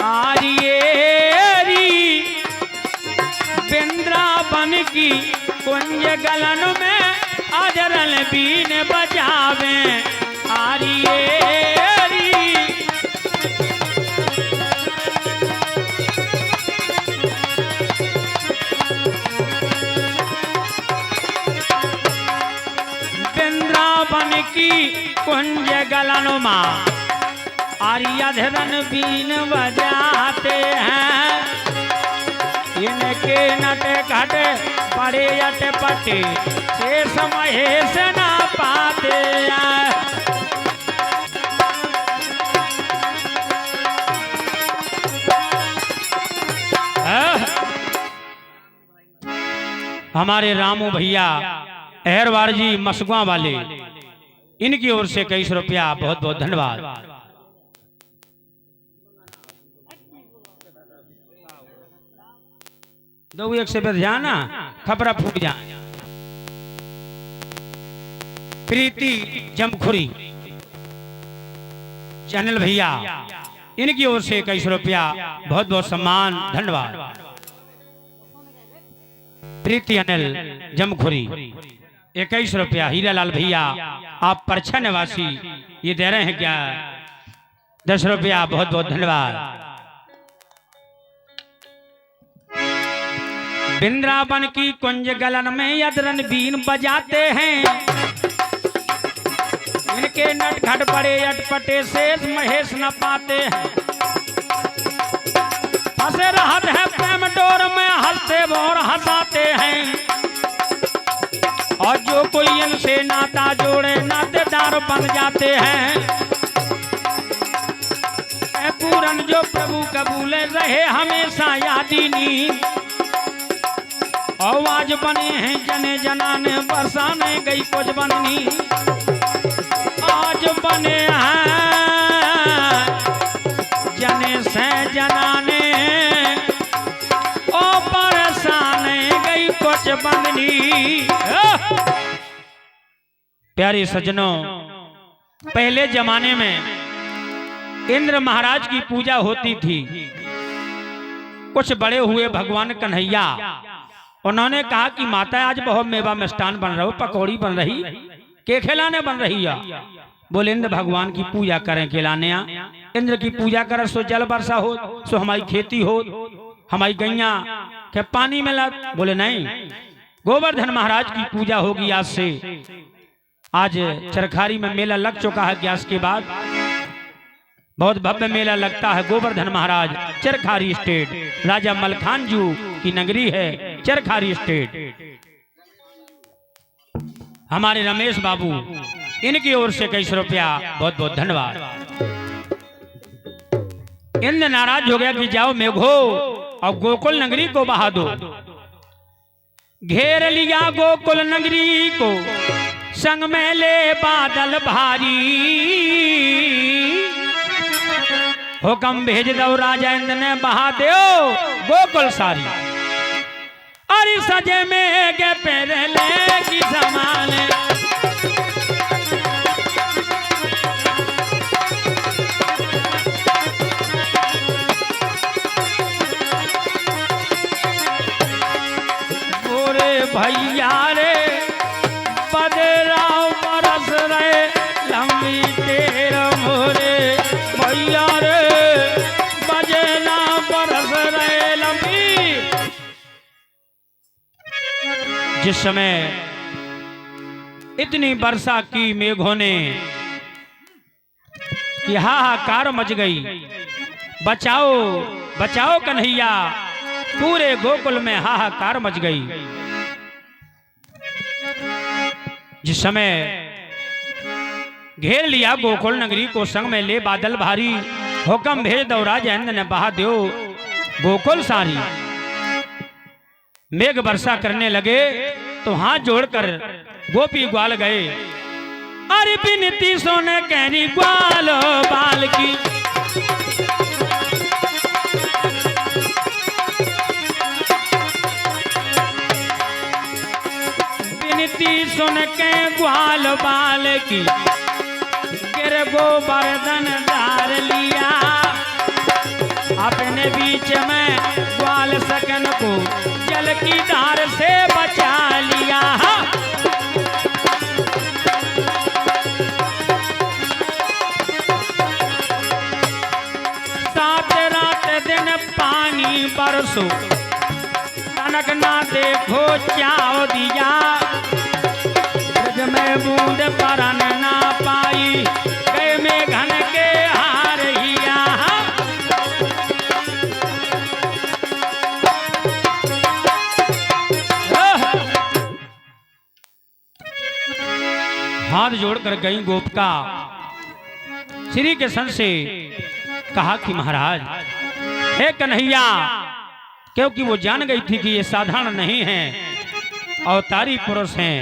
आरियेरी वृंदावन की कुंज गलन में अजरल बीन बजावे आरियेरी। वृंदावन की कुंज गलन में आर्यधरन बीन बजाते हैं। इनके नट घट बड़े अटपटे से समय से ना पाते हैं। हमारे रामू भैया अहरवार जी मसुआ वाले, इनकी ओर से कई सौ रुपया बहुत बहुत धन्यवाद। दो एक से जाना खबरा फूट जा। प्रीति जमखुरी चैनल भैया, इनकी ओर से 21 रुपया बहुत बहुत सम्मान धन्यवाद। प्रीति अनिल जमखुरी 21 रुपया। हीरालाल भैया आप परछा निवासी ये दे रहे हैं क्या 10 रुपया बहुत बहुत धन्यवाद। वृंदावन की कुंज गलन में यदरन बीन बजाते हैं। इनके नट घट बड़े अटपटे शेष महेश न पाते हैं। हंसे रहत है प्रेम डोर में हंसते और हंसाते हैं। और जो कोई इनसे नाता जोड़े नातेदार बन जाते हैं। पूरन जो प्रभु कबूल रहे हमेशा यादीनी। आवाज बने हैं जने जनाने बरसाने गई कुछ बननी। आज बने हैं जने से जनाने ओ बरसाने गई कुछ बननी। प्यारे सज्जनों, पहले जमाने में इंद्र महाराज की पूजा होती थी। कुछ बड़े हुए भगवान कन्हैया, उन्होंने कहा कि माता आज बहुत मेवा मिष्ठान बन रहा हो, पकौड़ी बन रही, के खिलाने बन रही है। बोले इंद्र भगवान की पूजा करें खिलाने। इंद्र की पूजा करें सो जल वर्षा हो, सो हमारी खेती हो, हमारी गैया के पानी में लग। बोले नहीं, गोवर्धन महाराज की पूजा होगी आज से। आज चरखारी में मेला लग चुका है। ग्यास के बाद बहुत भव्य मेला लगता है। गोवर्धन महाराज चरखारी स्टेट, राजा मलखान जू की नगरी है चरखारी स्टेट। हमारे रमेश बाबू, इनकी ओर से 21 रुपया बहुत बहुत धन्यवाद। इंद्र नाराज हो गया कि जाओ मेघो और गोकुल नगरी को बहा दो। घेर लिया गोकुल नगरी को, संग में ले बादल भारी। हुक्म भेज दो राजा इंद्र ने बहा दो गोकुल सारी। अरे सजे में के पहले की समान बोरे भैया रे बदराव बरस रहे लंबी तेर मोरे भैया रे बजना बरस रहे लंबी। जिस समय इतनी वर्षा की मेघों ने कि हाहाकार मच गई। बचाओ बचाओ कन्हैया, पूरे गोकुल में हाहाकार मच गई। जिस समय घेर लिया गोकुल नगरी को, संग में ले बादल भारी। हुक्म भेज दो राजा इंद्र ने बहा दो गोकुल सारी। मेघ वर्षा करने लगे तो हाथ जोड़कर गोपी ग्वाल गए। अरे बिनती सोने कहनी ग्वाल बाल की। बिनती सुन के ग्वाल बाल की, गिर गोवर्धन डार लिया। अपने परसों तनक ना देखो चाओ दिया, ब्रज में बूंद परन ना पाई, गए में घन के हार हिया। हाथ जोड़कर गई गोपिका श्री कृष्ण से कहा कि महाराज हे कन्हैया, क्योंकि वो जान गई थी कि ये साधारण नहीं है, अवतारी पुरुष हैं।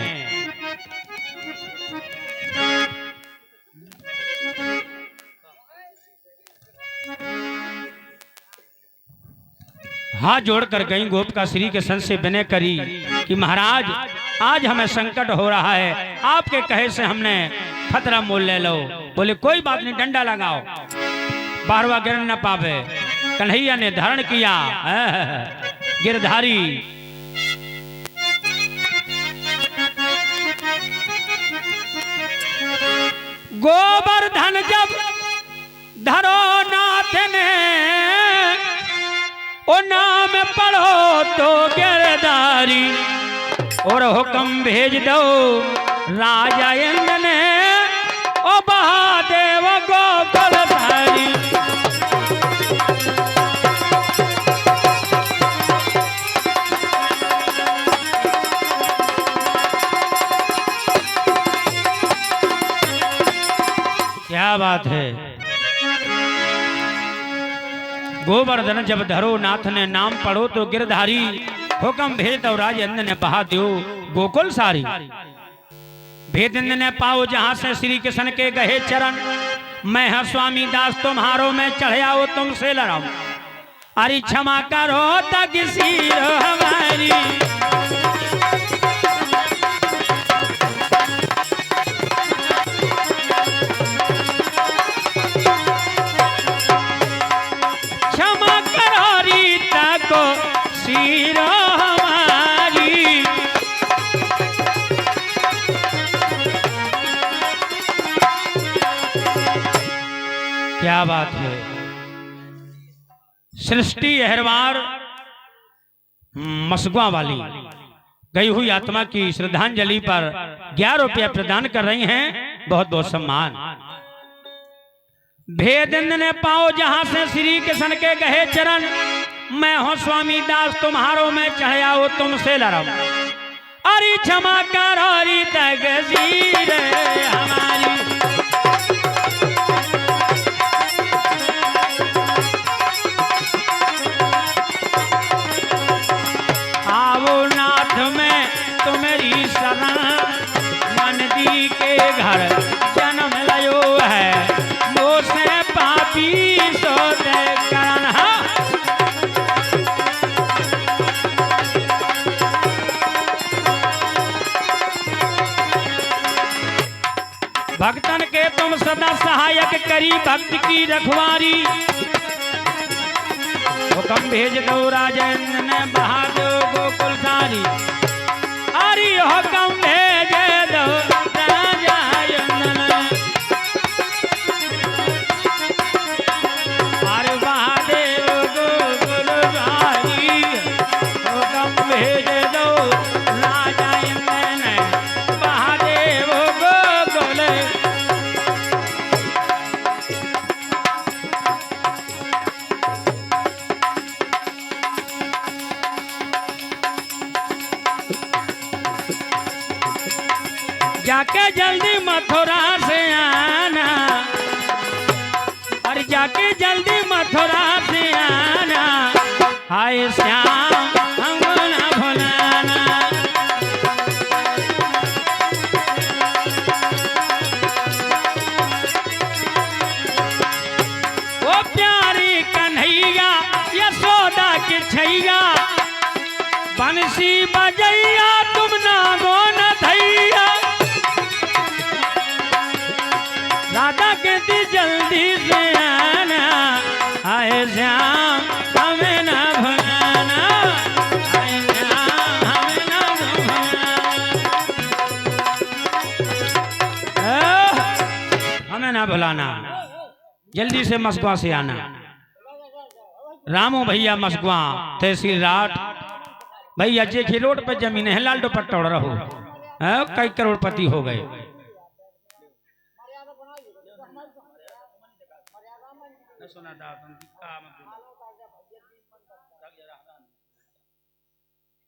हाथ जोड़कर गई गोपिका श्री कृष्ण से विनय करी कि महाराज आज हमें संकट हो रहा है, आपके कहे से हमने खतरा मोल ले लो। बोले कोई बात नहीं, डंडा लगाओ, बारवा गिर न पावे। कन्हैया ने धारण किया गिरधारी। गोवर्धन जब धरो नाथ ने, ओ नाम पढ़ो तो गिरधारी, और हुक्म भेज दो राजा इंद्र ने, ओ महादेव गोकुलधारी। क्या बात है। गोवर्धन जब धरो नाथ ने नाम पढ़ो तो गिरधारी, हुक्म भेज दो राजेंद्र ने बहा दो गोकुल सारी। भेदेंद्र ने पाओ जहां से श्री कृष्ण के गहे चरण, मैं है स्वामी दास तुम्हारो में चढ़िया हो तुमसे लड़ाऊं, अरे क्षमा करो तक सिर हमारी। क्षमा करो रीता को सिर हमारी। क्या बात है। सृष्टि अहरवार मसगुआ वाली गई हुई आत्मा की श्रद्धांजलि पर 11 रुपया प्रदान कर रही हैं, बहुत बहुत सम्मान। भेदेंद्र ने पाओ जहां से श्री कृष्ण के गहे चरण, मैं हूं स्वामी दास तुम्हारो में चढ़िया हो तुमसे लड़ाऊं, अरे क्षमा करो तक सिर हमारी। आओ नाथ में तुम्हारी शरण, मन दी के घर जन्म लयो है, मोसे पापी सोते करण। भक्तन के तुम सदा सहायक करी, भक्ति की रखवारी। हुक्म भेज दो राजेंद्र ने बहा दो गोकुल सारी, अरे हुक्म भेज दो राजेंद्र ने, अरे बहा दे गोकुल सारी। हुक्म भेज दो राजेंद्र ने बहा दे गोकुल। जाके जल्दी मथुरा से आना, अरे जाके जल्दी मथुरा से आना, हाय श्याम हमको ना भुलाना। वो प्यारी कन्हैया यशोदा के छैया, बंसी बजैया तुम ना गो न धैया। राधा कहती जल्दी से आना, आए श्याम हमें ना भुलाना, आए श्याम हमें ना भुलाना, हमें ना भुलाना, जल्दी से मस्को से आना। रामू भैया मसगुआ तहसील राठ भैया जे खिलोट पे जमीन है लाल दुपट्टा उड़ रहो कई करोड़पति हो गए।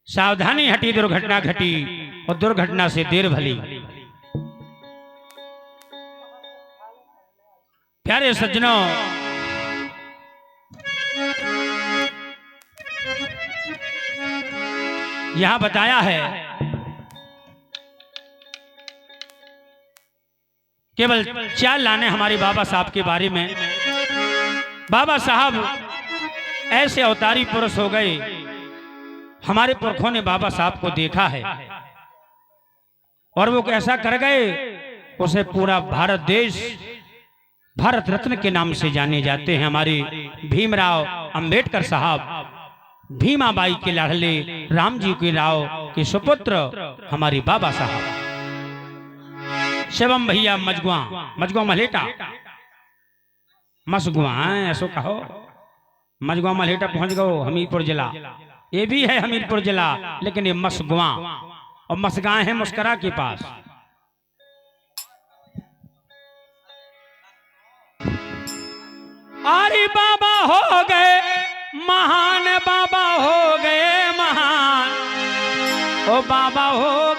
सावधानी हटी दुर्घटना घटी और दुर्घटना से देर भली। प्यारे सज्जनों, यहां बताया है केवल 4 लाने हमारे बाबा साहब के बारे में। बाबा साहब ऐसे अवतारी पुरुष हो गए, हमारे पुरखों ने बाबा साहब को देखा है और वो कैसा कर गए, उसे पूरा भारत देश भारत रत्न के नाम से जाने जाते हैं। हमारे भीमराव अंबेडकर साहब, भीमाबाई के लाडले राम जी के राव के सुपुत्र हमारे बाबा साहब। शिवम भैया मजगुआ मजगुआ मलेटा मसगुआ ऐसो कहो, मजगुआ मलेटा पहुंच गए हमीरपुर जिला। ये भी है हमीरपुर जिला, लेकिन ये मसगुआ और मसगां है मुस्करा के पास। अरे बाबा हो गए महान, बाबा हो गए महान, ओ बाबा हो